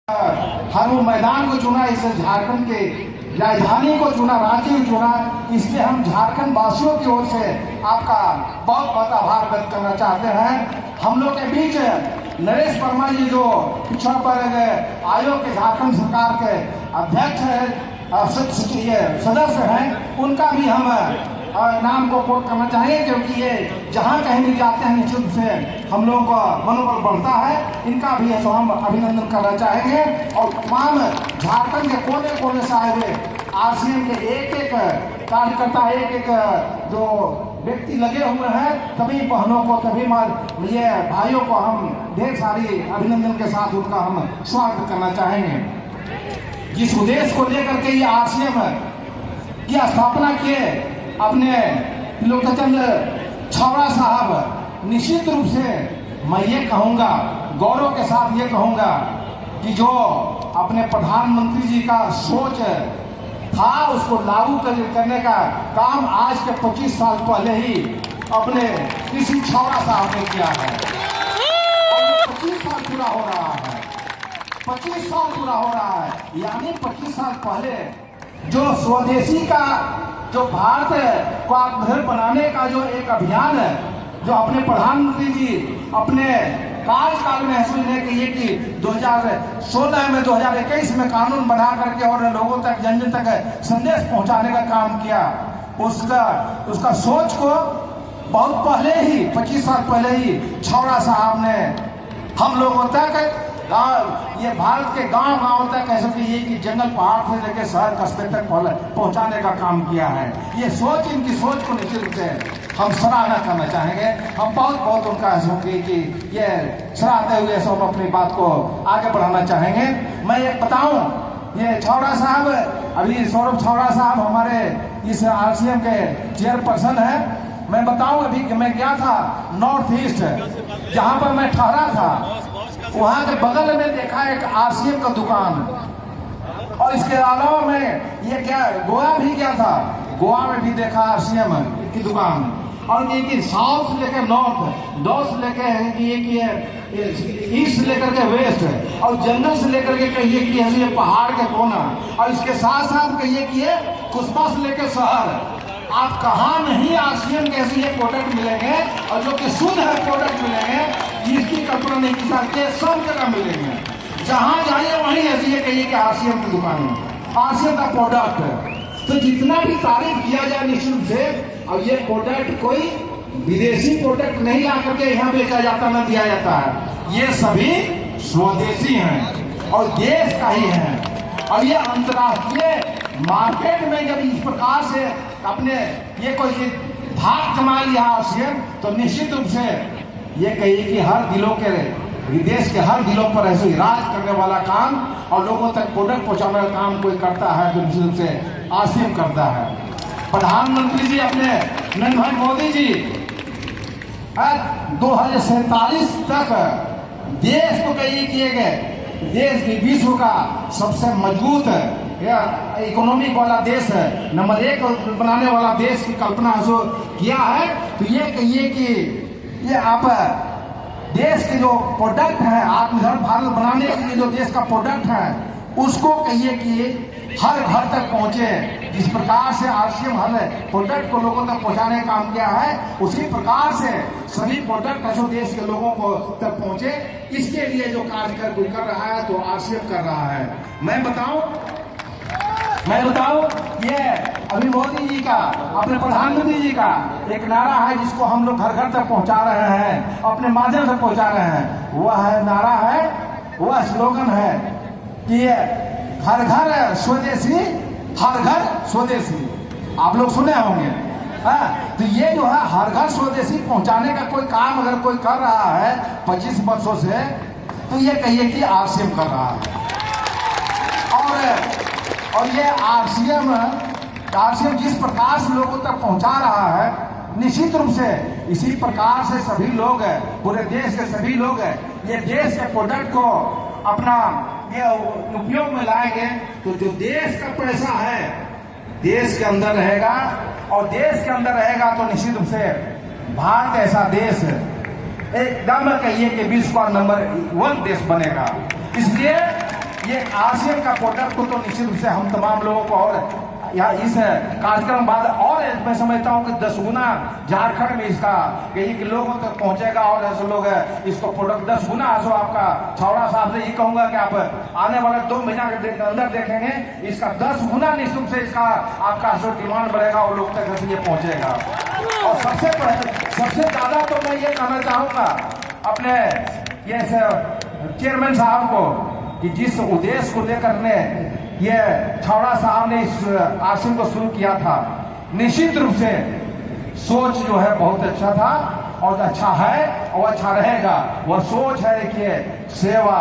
हर वो मैदान को चुना, इस झारखंड के राजधानी को चुना, रांची को चुना। इसलिए हम झारखंड वासियों की ओर से आपका बहुत बहुत आभार व्यक्त करना चाहते हैं। हम लोग के बीच नरेश वर्मा जी जो पिछड़ा वर्ग आयोग के झारखंड सरकार के अध्यक्ष है, सदस्य हैं, उनका भी हम नाम को कोट करना चाहिए, क्योंकि ये जहाँ कहीं भी जाते हैं निश्चित रूप से हम लोगों का मनोबल बढ़ता है। इनका भी ऐसा हम अभिनंदन करना चाहेंगे। और तमाम झारखंड के कोने कोने से आए हुए आरसीएम के एक एक कार्यकर्ता, एक एक जो व्यक्ति लगे हुए हैं, सभी बहनों को, सभी ये भाइयों को हम ढेर सारी अभिनंदन के साथ उनका हम स्वागत करना चाहेंगे। जिस उद्देश्य को लेकर के ये आरसीएम की स्थापना किए अपने लोकचंद छावड़ा साहब, निश्चित रूप से मैं ये कहूँगा, गौरव के साथ ये कहूँगा कि जो अपने प्रधानमंत्री जी का सोच था उसको लागू करने का काम आज के 25 साल पहले ही अपने किसी छावड़ा साहब ने किया है। और 25 साल पूरा हो रहा है, 25 साल पूरा हो रहा है। यानी 25 साल पहले जो स्वदेशी का, जो भारत को आत्मनिर्भर बनाने का जो एक अभियान है, जो अपने प्रधानमंत्री जी अपने कार्यकाल में ऐसे लेके कि 2016 में 2021 में कानून बना करके और लोगों तक, जन जन तक संदेश पहुंचाने का काम किया, उसका सोच को बहुत पहले ही, 25 साल पहले ही छावड़ा साहब ने हम लोगों तक, ये भारत के गांव गांव तक ऐसे कि जंगल पहाड़ से लेकर शहर कस्बे तक पहुंचाने का काम किया है। ये सोच, इनकी सोच को निश्चित रूप से हम सराहना करना चाहेंगे। हम बहुत बहुत उनका कि ये सराहते हुए सब अपनी बात को आगे बढ़ाना चाहेंगे। मैं ये बताऊं, ये छावड़ा साहब, अभी सौरभ छावड़ा साहब हमारे इस आरसीएम के चेयरपर्सन है। मैं बताऊं, अभी कि मैं गया था नॉर्थ ईस्ट, जहां पर मैं ठहरा था, वहां के बगल में देखा एक आरसीएम का दुकान। और इसके अलावा मैं ये क्या गोवा भी गया था, गोवा में भी देखा आरसीएम की दुकान। और ये कि साउथ से लेकर नॉर्थ, नॉर्थ से लेकर ईस्ट से लेकर के वेस्ट, और जंगल से लेकर के कहिए कि ये पहाड़ के कोना, और इसके साथ साथ कहिए कि ये कुस्बा से लेकर शहर, आप कहाँ नहीं आरसीएम के ऐसे ये प्रोडक्ट मिलेंगे, और जो कि शुद्ध है प्रोडक्ट मिलेंगे, जिसकी कल्पना नहीं की सकते, सब जगह मिलेंगे। जहाँ जाइए वहीं ऐसी ये कहिए कि आरसीएम की दुकान है, आरसीएम का प्रोडक्ट। तो जितना भी तारीफ किया जाए निश्चित रूप से, और ये प्रोडक्ट कोई विदेशी प्रोडक्ट नहीं ला करके यहाँ बेचा जाता, न दिया जाता है। ये सभी स्वदेशी हैं और देश का ही है। और ये अंतर्राष्ट्रीय मार्केट में जब इस प्रकार से अपने ये कोई धाक जमा लिया आरसीएम, तो निश्चित रूप से ये कहिए कि हर दिलों के, विदेश के हर दिलों पर ऐसे राज करने वाला काम और लोगों तक प्रोडक्ट पहुंचाने का काम कोई करता है तो निश्चित रूप से आरसीएम करता है। प्रधानमंत्री जी अपने नरेंद्र भाई मोदी जी 2047 तक देश को कहिए किए गए, देश विश्व का सबसे मजबूत इकोनॉमिक वाला देश है, नंबर 1 बनाने वाला देश की कल्पना जो किया है। तो ये कहिए कि ये आप देश के जो प्रोडक्ट है, आत्मनिर्भर भारत बनाने के लिए जो देश का प्रोडक्ट है, उसको कहिए कि हर घर तक पहुंचे। जिस प्रकार से आरसीएम हर प्रोडक्ट को लोगों तक पहुंचाने का काम किया है, उसी प्रकार से सभी प्रोडक्ट जो देश के लोगों को तक पहुंचे, इसके लिए जो कार्य कर रहा है तो आरसीएम कर रहा है। मैं बताऊं, ये अभी मोदी जी का, अपने प्रधानमंत्री जी का एक नारा है जिसको हम लोग घर घर तक पहुंचा रहे हैं, अपने माध्यम से पहुंचा रहे हैं। वह है नारा है, वह स्लोगन है कि ये हर घर स्वदेशी, हर घर स्वदेशी। आप लोग सुने होंगे। तो ये जो है हर घर स्वदेशी पहुंचाने का कोई काम अगर कोई कर रहा है 25 वर्षों से, तो ये कहिए कि आरसीएम कर रहा है। और ये आरसीएम जिस प्रकार से लोगों तक पहुंचा रहा है, निश्चित रूप से इसी प्रकार से सभी लोग, पूरे देश के सभी लोग ये देश के प्रोडक्ट को अपना ये उपयोग में लाएंगे, तो जो देश का पैसा है देश के अंदर रहेगा, और देश के अंदर रहेगा तो निश्चित रूप से भारत ऐसा देश एकदम कहिए कि विश्व का नंबर 1 देश बनेगा। इसलिए ये आरसीएम का प्रोडक्ट को तो निश्चित रूप से हम तमाम लोगों को और या इस कार्यक्रम बाद और मैं समझता हूँ कि 10 गुना झारखंड में इसका कहीं के लोगों तक पहुंचेगा और ऐसे लोग इसको प्रोडक्ट 10 गुना जो आपका छौड़ा साहब से ये कहूंगा कि आप आने वाले 2 महीना के अंदर देखेंगे इसका 10 गुना निश्चित से इसका आपका जो डिमांड बढ़ेगा और लोग तक ये पहुंचेगा। और सबसे ज्यादा तो मैं ये कहना चाहूंगा अपने ये चेयरमैन साहब को कि जिस उद्देश्य को लेकर ने ये छौड़ा साहब ने इस आश्रम को शुरू किया था, निश्चित रूप से सोच जो है बहुत अच्छा था और अच्छा है और अच्छा रहेगा। वह सोच है देखिए सेवा,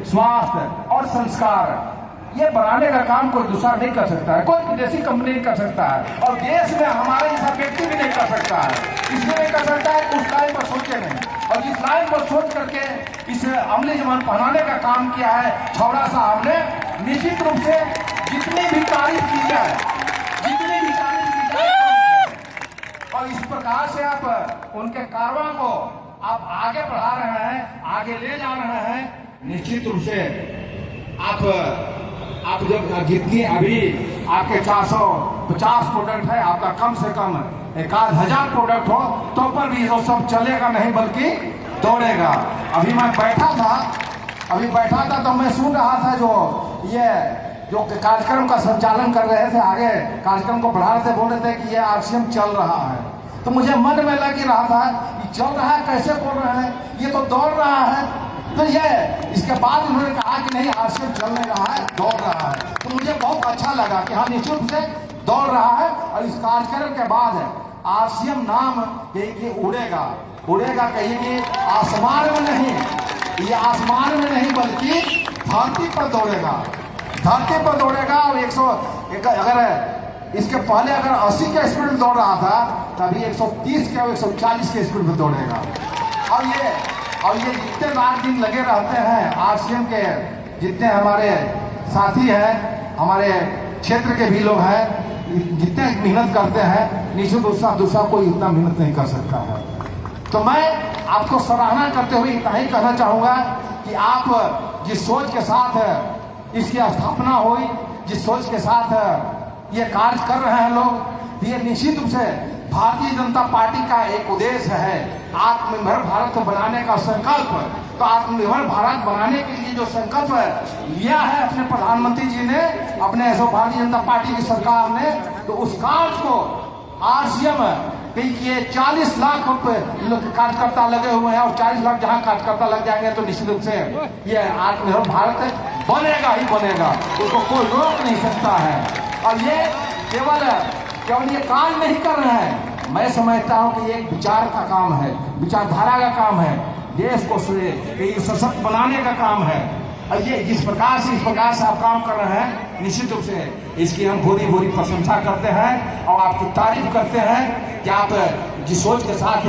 स्वास्थ्य और संस्कार ये बनाने का काम कोई दूसरा नहीं कर सकता है, कोई विदेशी कंपनी नहीं कर सकता है और देश में हमारे जैसा व्यक्ति भी नहीं कर सकता है। इसलिए नहीं कर सकता है उस लाइन पर सोचे नहीं और जिस लाइन पर सोच करके इस अमली जमान पहनाने का काम किया है छौड़ा साहब ने, निश्चित रूप से जितनी भी तारीफ की जाए और इस प्रकार से आप उनके कारवां को आप आगे बढ़ा रहे हैं, आगे ले जा रहे हैं, निश्चित रूप से आप जब जितनी अभी आपके 450 प्रोडक्ट है, आपका कम से कम 1000 प्रोडक्ट हो तो पर भी वो सब चलेगा नहीं बल्कि दौड़ेगा। अभी मैं बैठा था तो मैं सुन रहा था जो कार्यक्रम का संचालन कर रहे थे, आगे कार्यक्रम को बढ़ा रहे थे, बोल रहे थे कि ये आरसीएम चल रहा है। तो मुझे मन में लग ही रहा था कि चल रहा है कैसे बोल रहे हैं, ये तो दौड़ रहा है। तो ये इसके बाद उन्होंने कहा कि नहीं आरसीएम चल नहीं रहा है, दौड़ रहा है। तो मुझे बहुत अच्छा लगा कि हाँ निश्चित रूप से दौड़ रहा है और इस कार्यक्रम के बाद आरसीएम नाम ये उड़ेगा कहीं कि आसमान में नहीं, ये आसमान में नहीं बल्कि धरती पर दौड़ेगा और 101 अगर इसके पहले अगर 80 के स्पीड में दौड़ रहा था तभी 130 के और 140 के स्पीड में दौड़ेगा। और ये जितने रात दिन लगे रहते हैं आरसीएम के जितने हमारे साथी हैं, हमारे क्षेत्र के भी लोग हैं, जितने मेहनत करते हैं, निश्चित दूसरा कोई इतना मेहनत नहीं कर सकता है। तो मैं आपको सराहना करते हुए इतना ही कहना चाहूंगा कि आप जिस सोच के साथ इसकी स्थापना हुई, जिस सोच के साथ ये कार्य कर रहे हैं लोग, ये निश्चित रूप से भारतीय जनता पार्टी का एक उद्देश्य है आत्मनिर्भर भारत को बनाने का संकल्प। तो आत्मनिर्भर भारत बनाने के लिए जो संकल्प लिया है अपने प्रधानमंत्री जी ने, अपने भारतीय जनता पार्टी की सरकार ने, तो उस कार्य को आरसीएम ये 40 लाख कार्यकर्ता लगे हुए हैं और 40 लाख जहां कार्यकर्ता लग जाएंगे तो निश्चित रूप से ये आत्मनिर्भर भारत बनेगा ही बनेगा, उसको कोई रोक नहीं सकता है। और ये केवल ये काम नहीं कर रहे हैं, मैं समझता हूं कि ये एक विचार का काम है, विचारधारा का काम है, देश को सशक्त बनाने का काम है। और ये इस प्रकार से आप काम कर रहे हैं, निश्चित रूप से इसकी हम भूरी प्रशंसा करते हैं और आपकी तारीफ करते हैं कि आप जिस सोच के साथ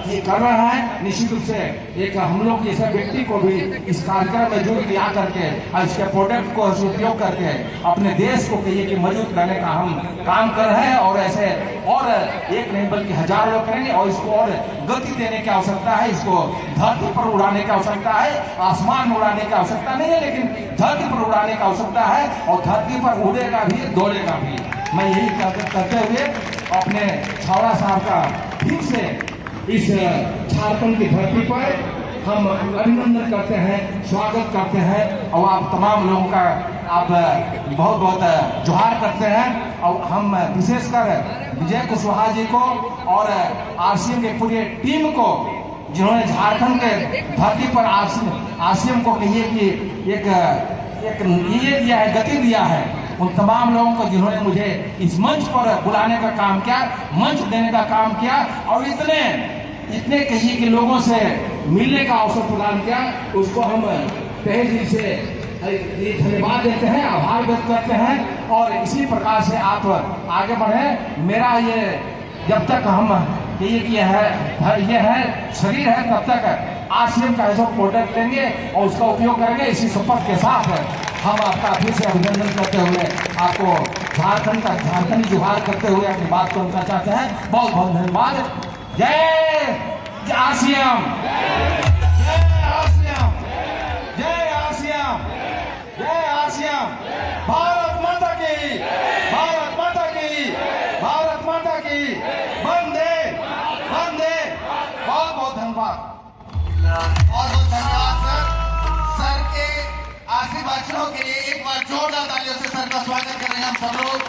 ये कर रहे हैं। निश्चित रूप से एक हम लोग जैसे व्यक्ति को भी इस कार्यक्रम में जुड़ लिया करके और इसके प्रोडक्ट को उपयोग करके अपने देश को कहिए कि मजबूत करने का हम काम कर रहे हैं और ऐसे और एक नहीं बल्कि 1000 लोग करेंगे और इसको और गति देने की आवश्यकता है, इसको धरती पर उड़ाने की आवश्यकता है, आसमान में उड़ाने की आवश्यकता नहीं है, लेकिन धरती पर उड़ाने की आवश्यकता है और धरती पर उड़ेगा भी दौड़ेगा भी। मैं यही करते हुए अपने छौड़ा साहब का फिर से इस झारखंड की धरती पर हम अभिनंदन करते हैं, स्वागत करते हैं और आप तमाम लोगों का आप बहुत बहुत जोहार करते हैं। और हम विशेषकर विजय कुशवाहा जी को और आरसीएम के पूरी टीम को जिन्होंने झारखंड के धरती पर आरसीएम को कहिए कि एक ये दिया है, गति दिया है, उन तमाम लोगों को जिन्होंने मुझे इस मंच पर बुलाने का काम किया, मंच देने का काम किया और इतने कहिए कि लोगों से मिलने का अवसर प्रदान किया, उसको हम तहे दिल से धन्यवाद देते हैं, आभार व्यक्त करते हैं। और इसी प्रकार से आप आगे बढ़े। मेरा ये जब तक हम ये है शरीर है तब तक आरसीएम का ऐसा प्रोडक्ट लेंगे और उसका उपयोग करेंगे। इसी शपथ के साथ हम आपका फिर से अभिनंदन करते हुए आपको झारखंडी जोहार करते हुए अपनी बात को अंतर चाहते हैं। बहुत बहुत धन्यवाद। जय आरसीएम, जय आरसीएम, जय आरसीएम। श्याम। भारत माता की, भारत माता की, भारत माता की, वंदे वंदे। बहुत बहुत धन्यवाद। बहुत बहुत धन्यवाद सर। सर के आशीर्वादों के लिए एक बार जोरदार तालियों से सर का स्वागत कर रहे हैं हम सब लोग।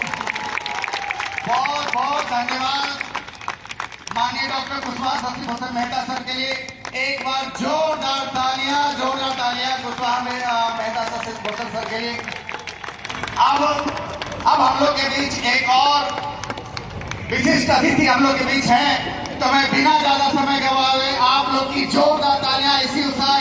बहुत बहुत धन्यवाद माननीय डॉक्टर कुशवाहा शशिभूषण मेहता सर के लिए। एक बार जोरदार तालियां कुशवाहा मेहता शशिभूषण सर के लिए। अब हम लोग के बीच एक और विशिष्ट अतिथि हम लोग के बीच हैं, तो मैं बिना ज्यादा समय गवाए आप लोग की जोरदार तालियां इसी उत्साह